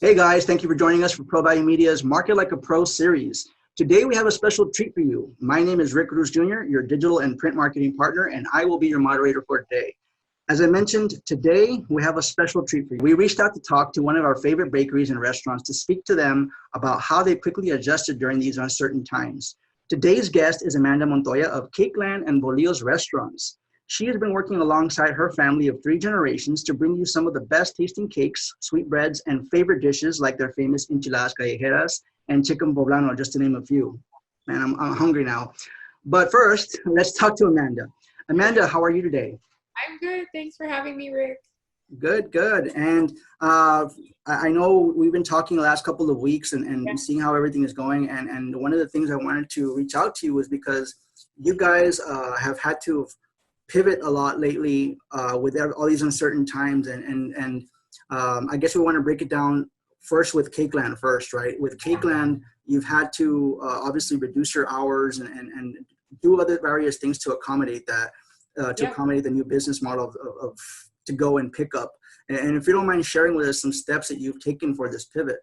Hey guys, thank you for joining us for Pro Value Media's Market Like a Pro series. Today we have a special treat for you. My name is Rick Cruz Jr., your digital and print marketing partner, and I will be your moderator for today. As I mentioned, today we have a special treat for you. We reached out to talk to one of our favorite bakeries and restaurants to speak to them about how they quickly adjusted during these uncertain times. Today's guest is Amanda Montoya of Cakeland and Bolillos restaurants. She has been working alongside her family of 3 generations to bring you some of the best tasting cakes, sweetbreads, and favorite dishes like their famous enchiladas callejeras and chicken poblano, just to name a few. Man, I'm hungry now. But first, let's talk to Amanda. Amanda, how are you today? I'm good. Thanks for having me, Rick. Good, good. And I know we've been talking the last couple of weeks and seeing how everything is going. And one of the things I wanted to reach out to you was because you guys have had to pivot a lot lately with all these uncertain times. And I guess we want to break it down first with Cakeland first, right? With Cakeland, you've had to obviously reduce your hours and do other various things to accommodate that, accommodate the new business model of to go and pick up. And if you don't mind sharing with us some steps that you've taken for this pivot.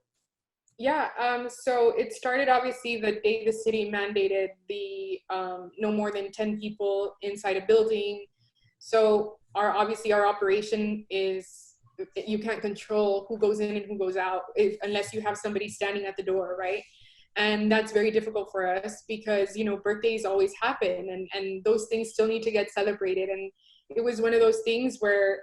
Yeah, so it started obviously the day the city mandated the no more than 10 people inside a building. So our operation is, you can't control who goes in and who goes out unless you have somebody standing at the door, right? And that's very difficult for us because, you know, birthdays always happen and those things still need to get celebrated. And it was one of those things where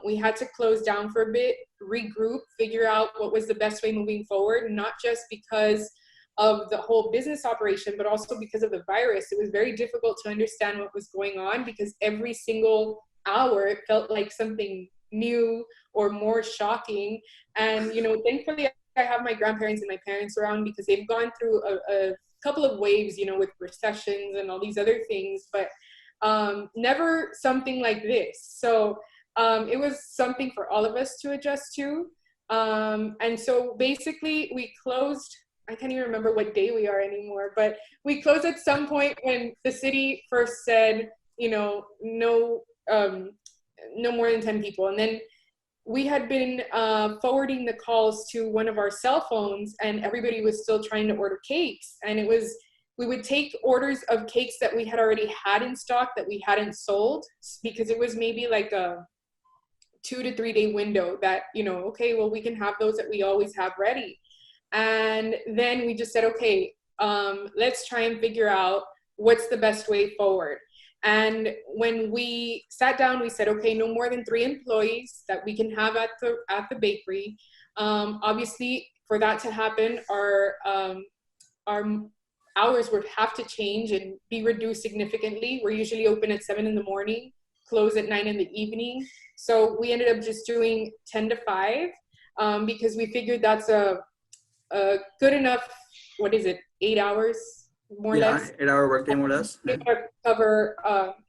we had to close down for a bit, regroup, figure out what was the best way moving forward, not just because of the whole business operation, but also because of the virus. It was very difficult to understand what was going on because every single hour it felt like something new or more shocking. And, you know, thankfully I have my grandparents and my parents around because they've gone through a couple of waves, you know, with recessions and all these other things, but never something like this. So it was something for all of us to adjust to. And so basically we closed, I can't even remember what day we are anymore, but we closed at some point when the city first said, you know, no more than 10 people. And then we had been forwarding the calls to one of our cell phones and everybody was still trying to order cakes. And it was, we would take orders of cakes that we had already had in stock that we hadn't sold because it was maybe like a 2 to 3 day window that, you know, okay, well, we can have those that we always have ready. And then we just said, okay, let's try and figure out what's the best way forward. And when we sat down, we said, okay, no more than 3 employees that we can have at the bakery. Obviously, for that to happen, our hours would have to change and be reduced significantly. We're usually open at 7 in the morning, close at 9 in the evening. So we ended up just doing 10 to 5 because we figured that's a good enough, 8 hours, more or less? 8-hour workday, more or less. Cover,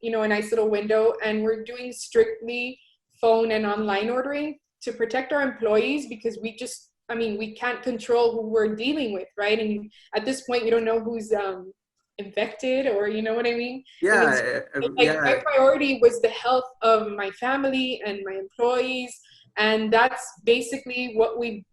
you know, a nice little window. And we're doing strictly phone and online ordering to protect our employees because we can't control who we're dealing with, right? And at this point, you don't know who's infected or, you know what I mean? Yeah. My priority was the health of my family and my employees. And that's basically what we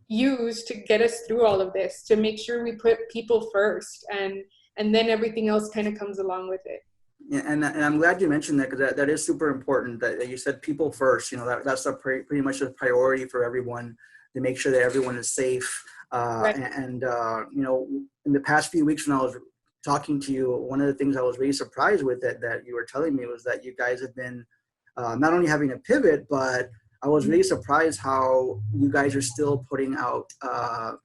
use to get us through all of this, to make sure we put people first and then everything else kind of comes along with it. Yeah, and I'm glad you mentioned that because that is super important that you said people first. You know, that's pretty much a priority for everyone to make sure that everyone is safe. Right. And you know, in the past few weeks when I was talking to you, one of the things I was really surprised with that you were telling me was that you guys have been not only having a pivot, but I was really surprised how you guys are still putting out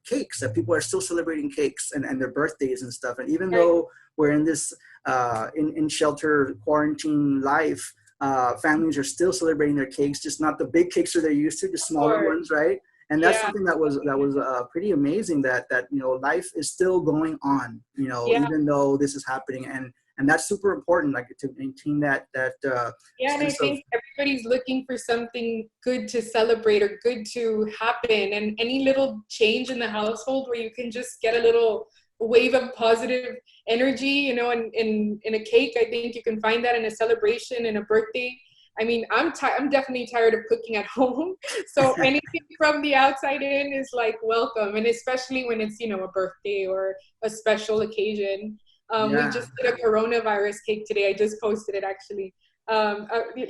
cakes, that people are still celebrating cakes and their birthdays and stuff. And even though we're in this in shelter quarantine life, families are still celebrating their cakes, just not the big cakes that they're used to, the smaller ones, right? And that's something that was pretty amazing that you know, life is still going on, you know, even though this is happening. And that's super important, like to maintain that and I think everybody's looking for something good to celebrate or good to happen, and any little change in the household where you can just get a little wave of positive energy, you know, in a cake. I think you can find that in a celebration, in a birthday. I mean, I'm definitely tired of cooking at home. So anything from the outside in is like welcome. And especially when it's, you know, a birthday or a special occasion. We Yeah. just did a coronavirus cake today. I just posted it actually.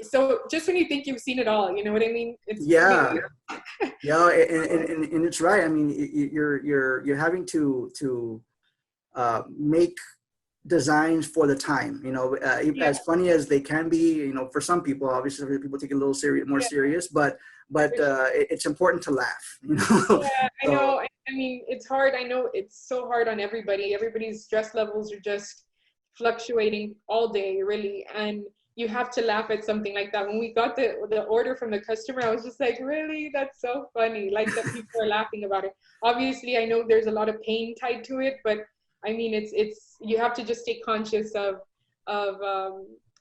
So just when you think you've seen it all, you know what I mean? It's pretty. Yeah. Yeah, and it's right. I mean, you're having to make designs for the time. You know, Yeah, as funny as they can be. You know, for some people, obviously, some people take it a little more yeah, serious, but for sure. it's important to laugh. You know, Yeah, I so know. I mean, it's hard. I know it's so hard on everybody. Everybody's stress levels are just fluctuating all day, really. And you have to laugh at something like that. When we got the order from the customer, I was just like, really? That's so funny. Like that people are laughing about it. Obviously, I know there's a lot of pain tied to it, but I mean, it's you have to just stay conscious of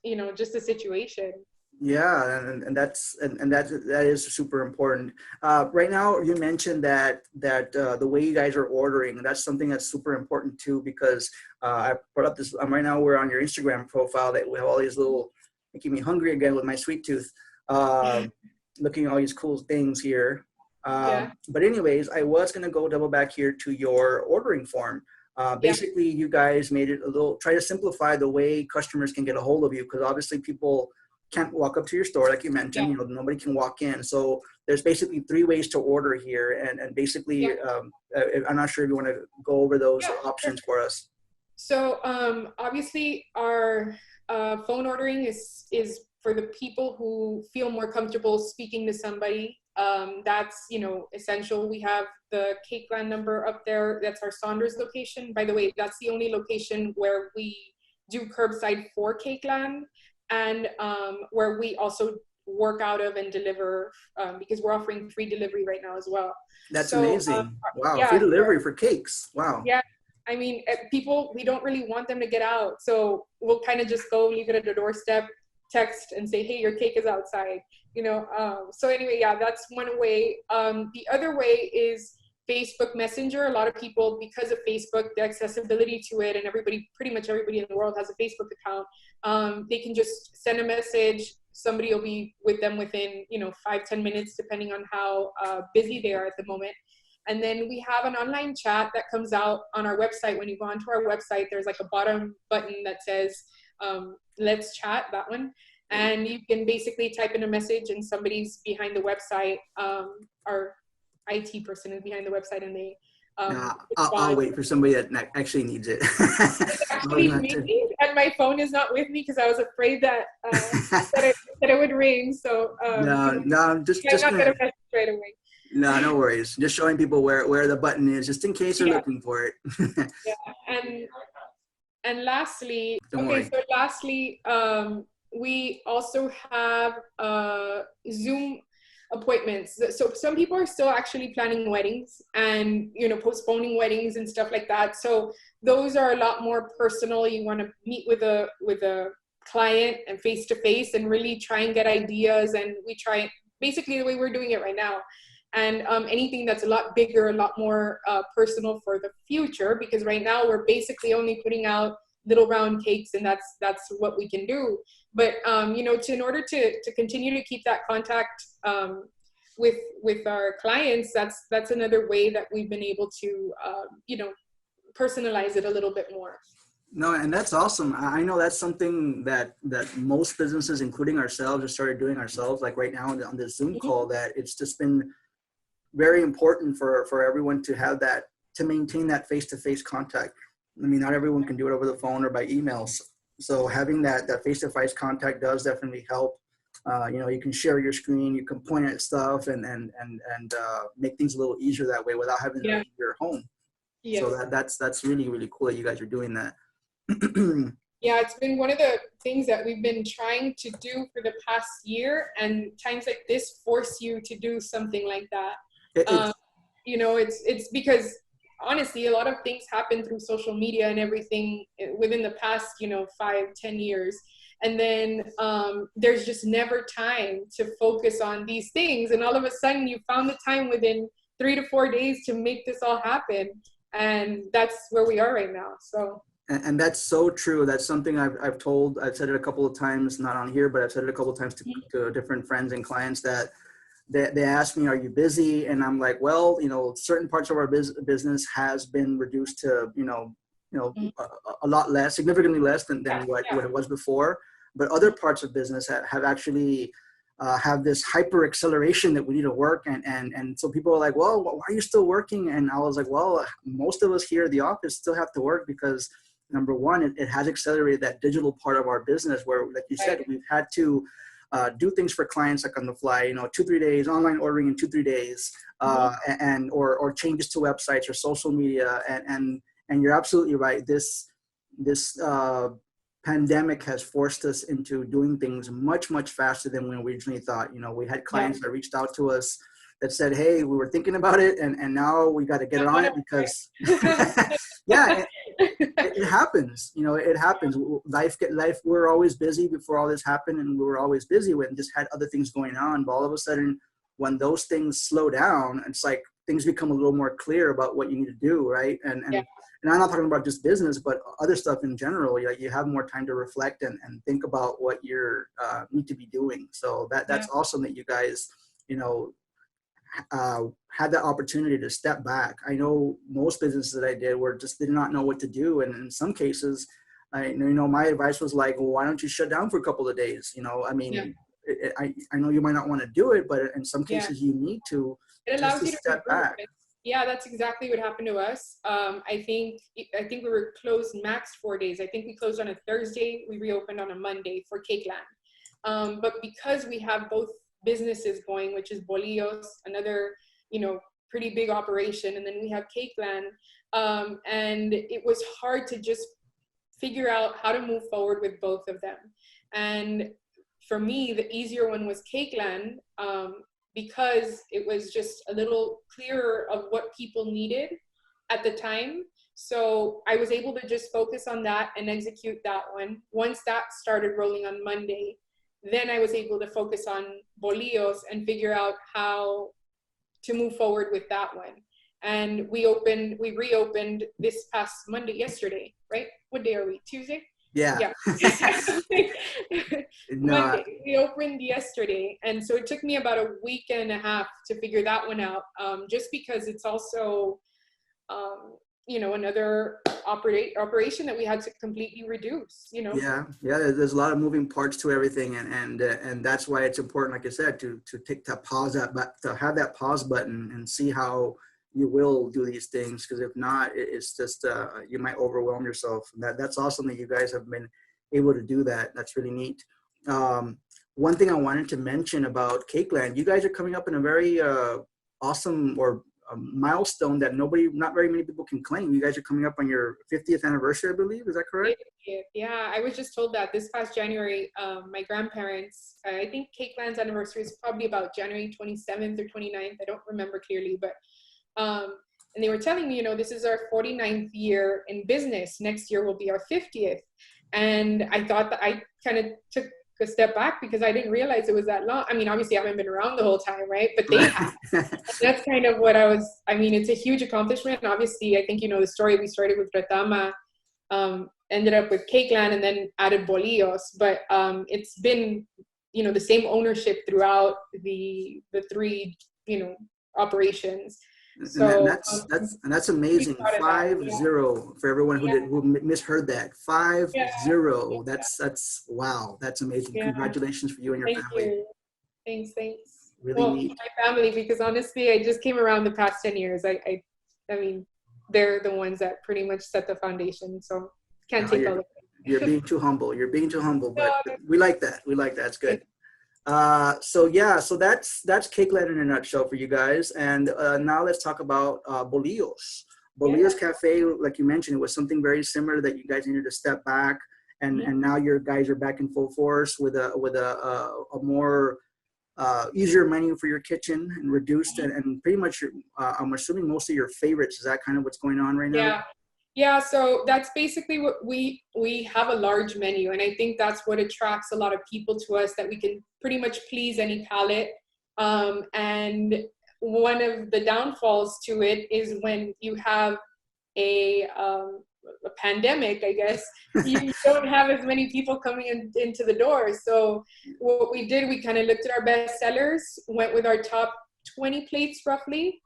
you know, just the situation. yeah, and that is super important. Right now, you mentioned that the way you guys are ordering, that's something that's super important too, because I brought up this. Right now, we're on your Instagram profile that we have all these little making me hungry again with my sweet tooth. Looking at all these cool things here. Yeah, But anyways, I was gonna go double back here to your ordering form. yeah, Basically, you guys made it a little, try to simplify the way customers can get a hold of you, because obviously people can't walk up to your store like you mentioned. yeah, You know, nobody can walk in. So there's basically three ways to order here, and basically, yeah, I'm not sure if you want to go over those yeah. options for us. So obviously, our phone ordering is for the people who feel more comfortable speaking to somebody. That's, you know, essential. We have the Cake Land number up there. That's our Saunders location. By the way, that's the only location where we do curbside for Cake Land, and where we also work out of and deliver, because we're offering free delivery right now as well. That's So amazing. Wow, free yeah, delivery for cakes. Wow. yeah, I mean, people, we don't really want them to get out. So we'll kind of just go leave it at the doorstep, text and say, hey, your cake is outside, you know? So anyway, yeah, that's one way. The other way is Facebook Messenger. A lot of people, because of Facebook, the accessibility to it, and everybody, pretty much everybody in the world has a Facebook account. They can just send a message. Somebody will be with them within, you know, 5-10 minutes, depending on how busy they are at the moment. And then we have an online chat that comes out on our website. When you go onto our website, there's like a bottom button that says, let's chat, that one. And you can basically type in a message and somebody's behind the website. Our IT person is behind the website, and they I'll respond. wait for somebody that actually needs it. It's I'll actually not to- me, and my phone is not with me because I was afraid that that it would ring. So you No, know, no, I'm you might just not get gonna. a message right away. No, no worries. Just showing people where the button is, just in case they're Yeah, looking for it. yeah. And lastly, Don't okay, worry. so lastly, we also have Zoom appointments. So some people are still actually planning weddings and, you know, postponing weddings and stuff like that. So those are a lot more personal. You want to meet with a client and face to face and really try and get ideas. And we try basically the way we're doing it right now. And anything that's a lot bigger, a lot more personal for the future, because right now we're basically only putting out little round cakes, and that's what we can do. But you know, in order to continue to keep that contact with our clients, that's another way that we've been able to you know, personalize it a little bit more. No, and that's awesome. I know that's something that most businesses, including ourselves, have started doing ourselves. Like right now on the Zoom Mhm. call, that it's just been very important for everyone to have that, to maintain that face-to-face contact. I mean, not everyone can do it over the phone or by emails. So having that face-to-face contact does definitely help. You know, you can share your screen, you can point at stuff, and make things a little easier that way without having to Yeah. leave your home. So Yes. that's really cool that you guys are doing that. Yeah, it's been one of the things that we've been trying to do for the past year, and times like this force you to do something like that. It, Um, you know, it's because honestly, a lot of things happen through social media and everything within the past, you know, 5-10 years. And then there's just never time to focus on these things. And all of a sudden you found the time within 3 to 4 days to make this all happen. And that's where we are right now. So And that's so true. That's something I've said it a couple of times, not on here, but I've said it a couple of times to different friends and clients that they ask me, are you busy? And I'm like, well, certain parts of our business has been reduced to, a lot less, significantly less than what it was before. But other parts of business have actually have this hyper acceleration that we need to work. And so people are like, well, why are you still working? And I was like, well, most of us here at the office still have to work because number one, it has accelerated that digital part of our business where, like you said, we've had to do things for clients like on the fly, 2-3 days, online ordering in 2-3 days, or changes to websites or social media. And you're absolutely right. This pandemic has forced us into doing things much, much faster than we originally thought. We had clients that reached out to us that said, hey, we were thinking about it and now we got to get on it because yeah, it happens. It happens. Life. We're always busy before all this happened, and we were always busy when just had other things going on. But all of a sudden, when those things slow down, it's like things become a little more clear about what you need to do, right? And I'm not talking about just business, but other stuff in general. You have more time to reflect and think about what you need to be doing. So that's awesome that you guys, had that opportunity to step back. I know most businesses that I did did not know what to do. And in some cases, my advice was like, well, why don't you shut down for a couple of days? I know you might not want to do it, but in some cases you need to. It allows you to step back. Yeah, that's exactly what happened to us. I think we were closed max 4 days. I think we closed on a Thursday. We reopened on a Monday for Cakeland. But because we have both businesses going, which is Bolillos, another, pretty big operation, and then we have Cakeland, and it was hard to just figure out how to move forward with both of them. And for me, the easier one was Cakeland, because it was just a little clearer of what people needed at the time. So I was able to just focus on that and execute that one. Once that started rolling on Monday, then I was able to focus on Bolillos and figure out how to move forward with that one. And we reopened this past yesterday, right? What day are we? Tuesday? Yeah. Monday. We opened yesterday. And so it took me about a week and a half to figure that one out, just because it's also, another operation that we had to completely reduce, Yeah, there's a lot of moving parts to everything, and that's why it's important, like I said, to have that pause button and see how you will do these things, because if not, it's just you might overwhelm yourself. That's awesome that you guys have been able to do that. That's really neat. One thing I wanted to mention about Cakeland, you guys are coming up in a very awesome milestone that not very many people can claim. You guys are coming up on your 50th anniversary, I believe. Is that correct? Yeah, I was just told that this past January, my grandparents, I think Cakeland's anniversary is probably about January 27th or 29th. I don't remember clearly, but and they were telling me, this is our 49th year in business. Next year will be our 50th. And I thought that I kind of took a step back because I didn't realize it was that long. I mean, obviously I haven't been around the whole time, right? But they have. That's kind of what it's a huge accomplishment. And obviously, I think the story. We started with Retama, ended up with Cakeland, and then added Bolillos. But it's been, the same ownership throughout the three, operations. So that's amazing. 5-0 for everyone who misheard that. 5-0. That's wow. That's amazing. Yeah. Congratulations for you and your family. You. Thanks. Really neat. My family, because honestly, I just came around the past 10 years. I mean, they're the ones that pretty much set the foundation. So can't take all of it. You're being too humble. But we like that. It's good. So that's Cakeland in a nutshell for you guys. And now let's talk about Bolillos. Bolillos Cafe, like you mentioned, it was something very similar that you guys needed to step back, and now your guys are back in full force with a more easier menu for your kitchen and reduced and pretty much I'm assuming most of your favorites. Is that kind of what's going on right now? Yeah, so that's basically what we have a large menu, and I think that's what attracts a lot of people to us, that we can pretty much please any palate. And one of the downfalls to it is when you have a a pandemic, I guess, you don't have as many people coming into the door. So what we did, we kind of looked at our best sellers, went with our top 20 plates roughly.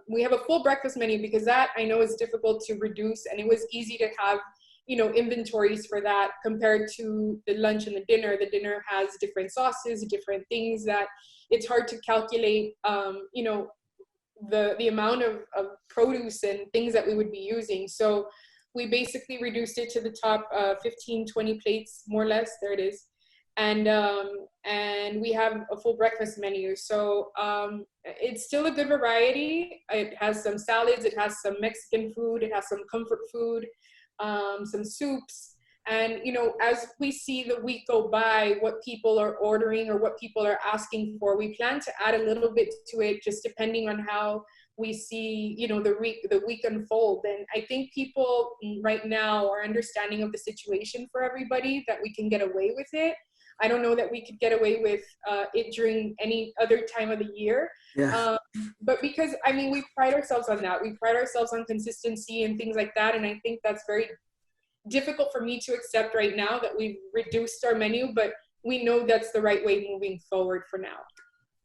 We have a full breakfast menu because that I know is difficult to reduce, and it was easy to have, you know, inventories for that compared to the lunch and the dinner. The dinner has different sauces, different things that it's hard to calculate, you know, the amount of produce and things that we would be using. So we basically reduced it to the top 15, 20 plates, more or less. There it is. And we have a full breakfast menu. So it's still a good variety. It has some salads, it has some Mexican food, it has some comfort food, some soups. And, you know, as we see the week go by, what people are ordering or what people are asking for, we plan to add a little bit to it, just depending on how we see, you know, the week unfold. And I think people right now are understanding of the situation for everybody, that we can get away with it. I don't know that we could get away with it during any other time of the year. Yeah. But because, I mean, we pride ourselves on that. We pride ourselves on consistency and things like that. And I think that's very difficult for me to accept right now, that we've reduced our menu, but we know that's the right way moving forward for now.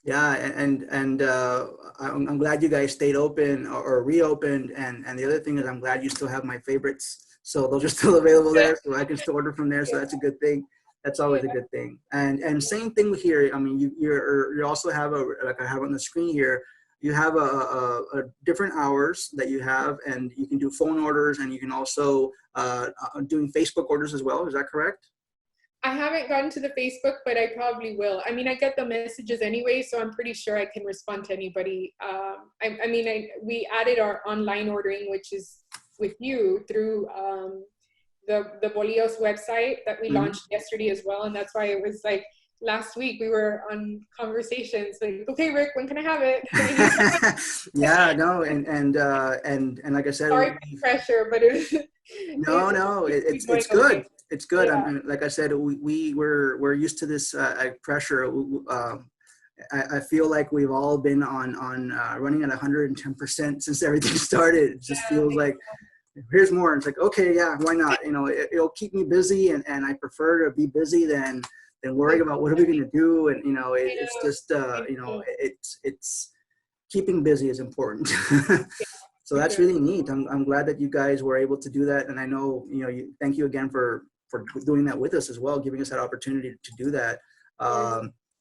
Yeah, and I'm glad you guys stayed open or reopened, and the other thing is I'm glad you still have my favorites, so those are still available there, so I can still order from there. So that's a good thing. That's always a good thing. And same thing here. I mean, you also have like I have on the screen here. You have a different hours that you have, and you can do phone orders, and you can also doing Facebook orders as well. Is that correct? I haven't gotten to the Facebook, but I probably will. I mean, I get the messages anyway, so I'm pretty sure I can respond to anybody. We added our online ordering, which is with you through the Bolillos website that we launched yesterday as well. And that's why it was like last week we were on conversations like, okay, Rick, when can I have it? Yeah, no, and like I said, sorry for the pressure, but it's good. Okay. It's good. Yeah. I mean, like I said, we're used to this pressure. I feel like we've all been on running at 110% since everything started. It just feels like here's more. And it's like, okay, yeah, why not? You know, it'll keep me busy, and I prefer to be busy than worrying about what are we going to do. And you know, it's just you know, it's keeping busy is important. So that's really neat. I'm glad that you guys were able to do that, and I know, you know, thank you again for doing that with us as well, giving us that opportunity to do that.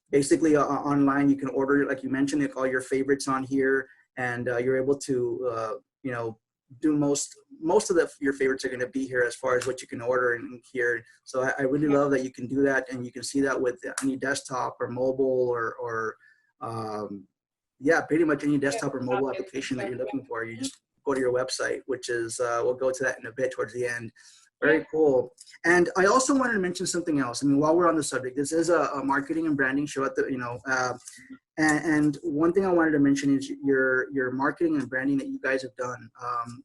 Basically, online you can order, like you mentioned, all your favorites on here, and you're able to you know, do most of your favorites are going to be here as far as what you can order in here. So I really love that you can do that, and you can see that with any desktop or mobile or yeah, pretty much any desktop or mobile application that you're looking for. You just go to your website, which is, we'll go to that in a bit towards the end. Very cool. And I also wanted to mention something else. I mean, while we're on the subject, this is a marketing and branding show at the, you know, and one thing I wanted to mention is your marketing and branding that you guys have done.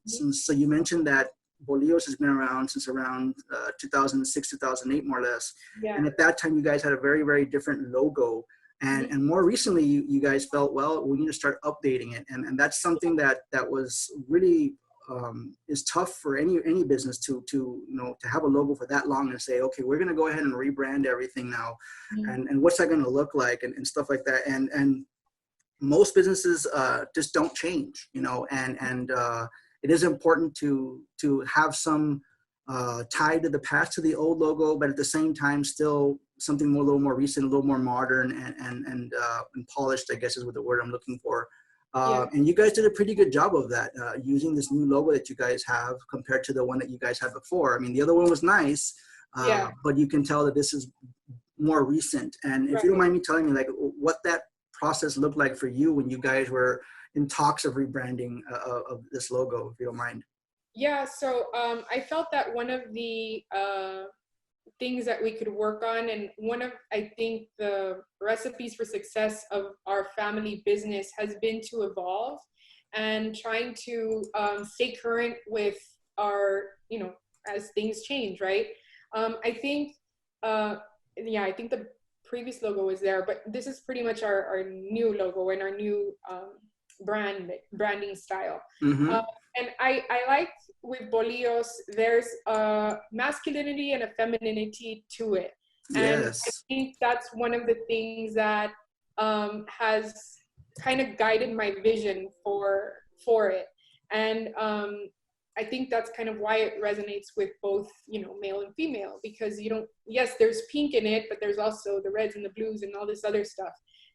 So you mentioned that Bolillos has been around since around 2006, 2008, more or less. Yeah. And at that time, you guys had a very, very different logo. And more recently, you guys felt, well, we need to start updating it. And that's something that was really is tough for any business to you know, to have a logo for that long and say, okay, we're going to go ahead and rebrand everything now. And what's that going to look like and stuff like that. And most businesses just don't change, you know, and it is important to have some tied to the past, to the old logo, but at the same time, still something a little more recent, a little more modern and polished, I guess is what the word I'm looking for. And you guys did a pretty good job of that, using this new logo that you guys have compared to the one that you guys had before. I mean, the other one was nice, but you can tell that this is more recent. And if you don't mind me telling me, like, what that process looked like for you when you guys were in talks of rebranding of this logo, if you don't mind. Yeah, so I felt that one of the things that we could work on, and one of, I think, the recipes for success of our family business has been to evolve and trying to stay current with our, you know, as things change, right? I think, I think the previous logo was there, but this is pretty much our new logo and our new branding style. And I like with Bolillos, there's a masculinity and a femininity to it. And I Yes. think that's one of the things that has kind of guided my vision for it. And I think that's kind of why it resonates with both, you know, male and female, because you don't, yes, there's pink in it, but there's also the reds and the blues and all this other stuff.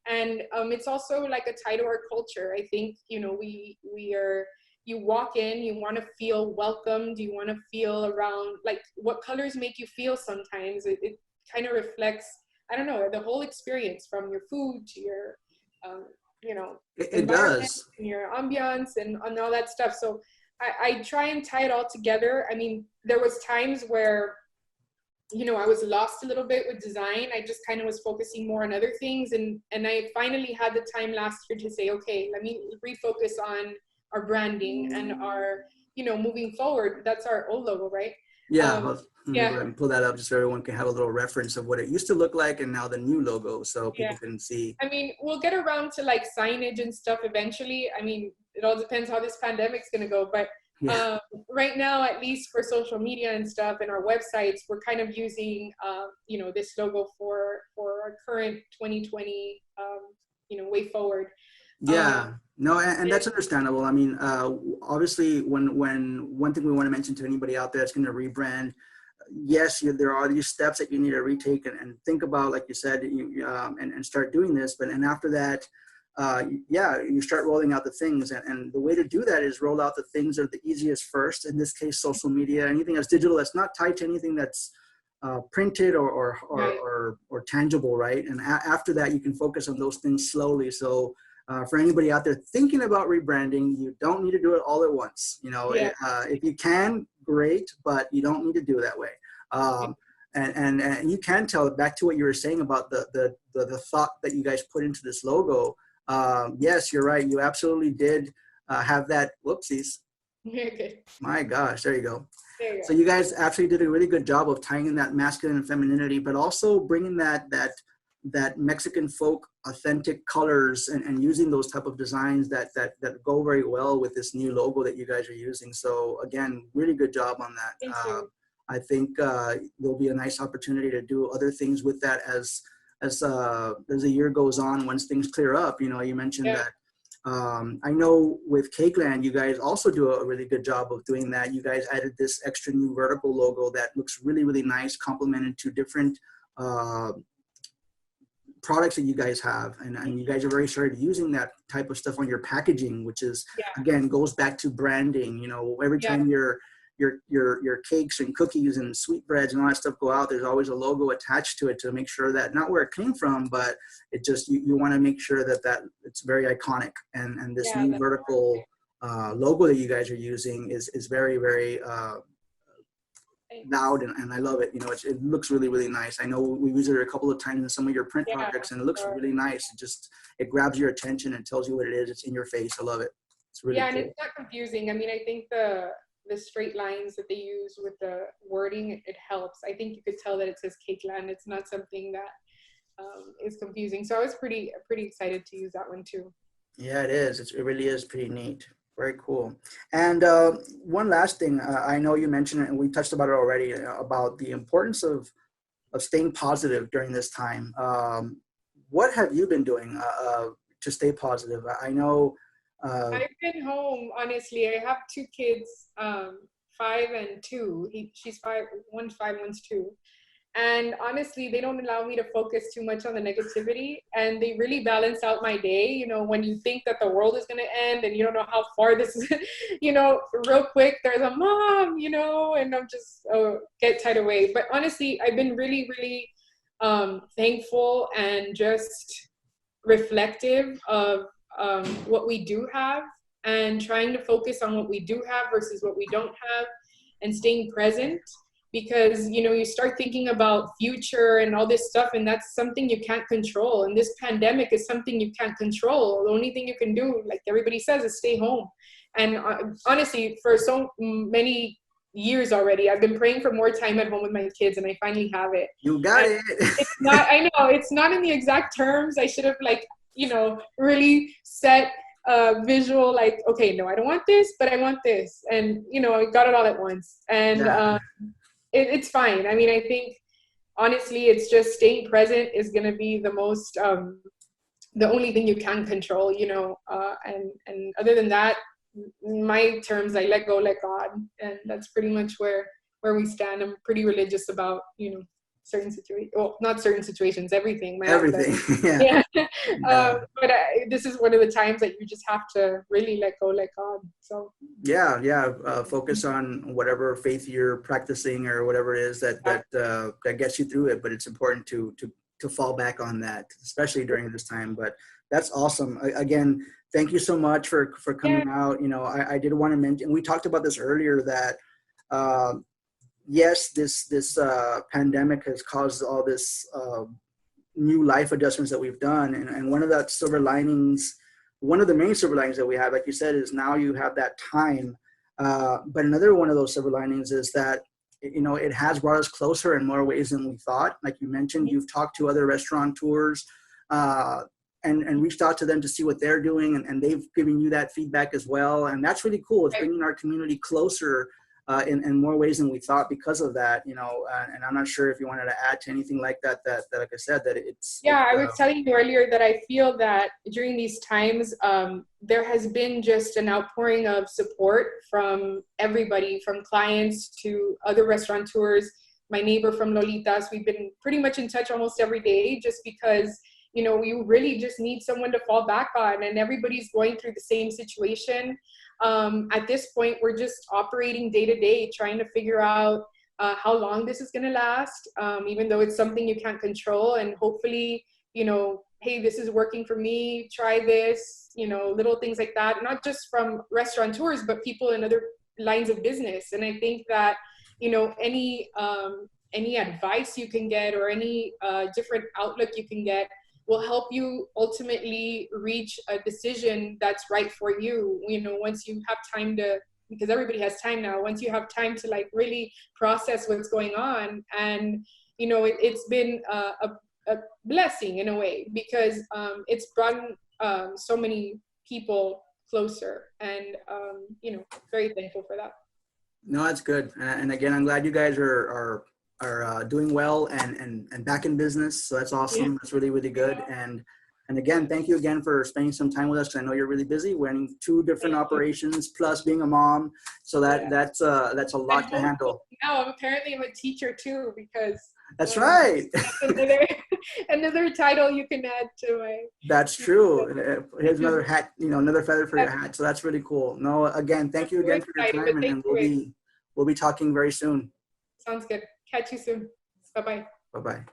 And it's also like a tie to our culture. I think, you know, we are, you walk in, you want to feel welcomed, you want to feel around, like what colors make you feel sometimes. It kind of reflects, I don't know, the whole experience from your food to your, you know, It environment does. and your ambiance and all that stuff. So I try and tie it all together. I mean, there was times where, you know, I was lost a little bit with design. I just kind of was focusing more on other things. And I finally had the time last year to say, okay, let me refocus on our branding and our, you know, moving forward. That's our old logo, right? Yeah, Um, let me go yeah, ahead and pull that up just so everyone can have a little reference of what it used to look like and now the new logo so yeah. people can see. I mean, we'll get around to like signage and stuff eventually. I mean, it all depends how this pandemic's gonna go. But Yeah. right now, at least for social media and stuff and our websites, we're kind of using, you know, this logo for our current 2020, you know, way forward. Um, Yeah, no, and and that's understandable. I mean, obviously, when one thing we want to mention to anybody out there that's going to rebrand, yes, there are these steps that you need to retake and think about, like you said, and start doing this. But and after that, yeah, you start rolling out the things, and the way to do that is roll out the things that are the easiest first. In this case, social media, anything that's digital that's not tied to anything that's printed right, or tangible, right? And after that, you can focus on those things slowly. So for anybody out there thinking about rebranding, you don't need to do it all at once. You know, yeah, if you can, great, but you don't need to do it that way. Um, and you can tell back to what you were saying about the thought that you guys put into this logo. Yes, you're right. You absolutely did have that. Whoopsies. okay, My gosh, there you go. there you So go. you guys actually did a really good job of tying in that masculine and femininity, but also bringing that Mexican folk authentic colors and using those type of designs that go very well with this new logo that you guys are using. So again, really good job on that. Thank you. I think there'll be a nice opportunity to do other things with that as the year goes on. Once things clear up, you know, you mentioned Yeah, that I know with Cakeland, you guys also do a really good job of doing that. You guys added this extra new vertical logo that looks really, really nice, complemented to different uh, products that you guys have. And you guys are very started using that type of stuff on your packaging, which is, yeah, again, goes back to branding. You know, every yeah, time your cakes and cookies and sweetbreads and all that stuff go out, there's always a logo attached to it to make sure that not where it came from, but it just you want to make sure that it's very iconic. And this yeah. new That's vertical logo that you guys are using is very, very thanks. loud, and I love it. You know, it looks really, really nice. I know we use it a couple of times in some of your print Yeah, projects, and it looks or, really nice. It grabs your attention and tells you what it is. It's in your face. I love it. It's really yeah, and cool. it's not confusing. I mean, I think the straight lines that they use with the wording, it helps. I think you could tell that it says Cakeland. It's not something that is confusing. So I was pretty excited to use that one too. Yeah, it is. It really is pretty neat. Very cool. And one last thing, I know you mentioned it, and we touched about it already about the importance of staying positive during this time. What have you been doing to stay positive? I know. Uh, I've been home, honestly. I have two kids, 5 and 2. She's five, one's 5, one's 2. And honestly, they don't allow me to focus too much on the negativity, and they really balance out my day. You know, when you think that the world is going to end and you don't know how far this is, you know, real quick, there's a mom, you know, and I'm just get tied away. But honestly, I've been really thankful and just reflective of what we do have, and trying to focus on what we do have versus what we don't have, and staying present, because you know, you start thinking about future and all this stuff, and that's something you can't control, and this pandemic is something you can't control. The only thing you can do, like everybody says, is stay home. And honestly, for so many years already, I've been praying for more time at home with my kids, and I finally have it. you got And it. it's not, I know it's not in the exact terms. I should have, like, you know, really set visual, like, okay, no, I don't want this, but I want this. And, you know, I got it all at once. And Yeah. it's fine. I mean, I think, honestly, it's just staying present is going to be the most, the only thing you can control, you know, and other than that, my terms, I let go, let God. And that's pretty much where we stand. I'm pretty religious about, you know, certain situations, well, not certain situations, everything. My outlet. Everything. Yeah. Yeah. Yeah. But this is one of the times that you just have to really let go, let God. So Yeah, yeah. Focus on whatever faith you're practicing or whatever it is that gets you through it. But it's important to fall back on that, especially during this time. But that's awesome. Again, thank you so much for yeah, coming out. You know, I did want to mention. We talked about this earlier that yes, this pandemic has caused all this new life adjustments that we've done, and one of the silver linings, one of the main silver linings that we have, like you said, is now you have that time. But another one of those silver linings is that, you know, it has brought us closer in more ways than we thought. Like you mentioned, you've talked to other restaurateurs and reached out to them to see what they're doing, and they've given you that feedback as well. And that's really cool. It's bringing our community closer in more ways than we thought because of that, you know. And I'm not sure if you wanted to add to anything like that, like I said, that yeah, I was telling you earlier that I feel that during these times, there has been just an outpouring of support from everybody, from clients to other restaurateurs. My neighbor from Lolitas, we've been pretty much in touch almost every day, just because, you know, you really just need someone to fall back on, and everybody's going through the same situation. At this point, we're just operating day to day, trying to figure out how long this is going to last, even though it's something you can't control. And hopefully, you know, hey, this is working for me, try this, you know, little things like that, not just from restaurateurs, but people in other lines of business. And I think that, you know, any advice you can get or any different outlook you can get will help you ultimately reach a decision that's right for you. You know, once you have time to, because everybody has time now, once you have time to like really process what's going on. And, you know, it's been a blessing in a way, because it's brought so many people closer, and, you know, very thankful for that. No, that's good. And again, I'm glad you guys are doing well and back in business. So that's Yeah. awesome. That's really, really good. And again, thank you again for spending some time with us, because I know you're really busy running two different Thank you. operations plus being a mom. So Yeah. that's a lot to handle. Now, apparently I'm a teacher too, because That's right. that's another, another title you can add to my. That's true. Here's another hat, you know, another feather for your hat. So that's really cool. No, again, thank you again for your Excited, time, but thank and you. we'll be talking very soon. Sounds good. Catch you soon. Bye bye. Bye bye.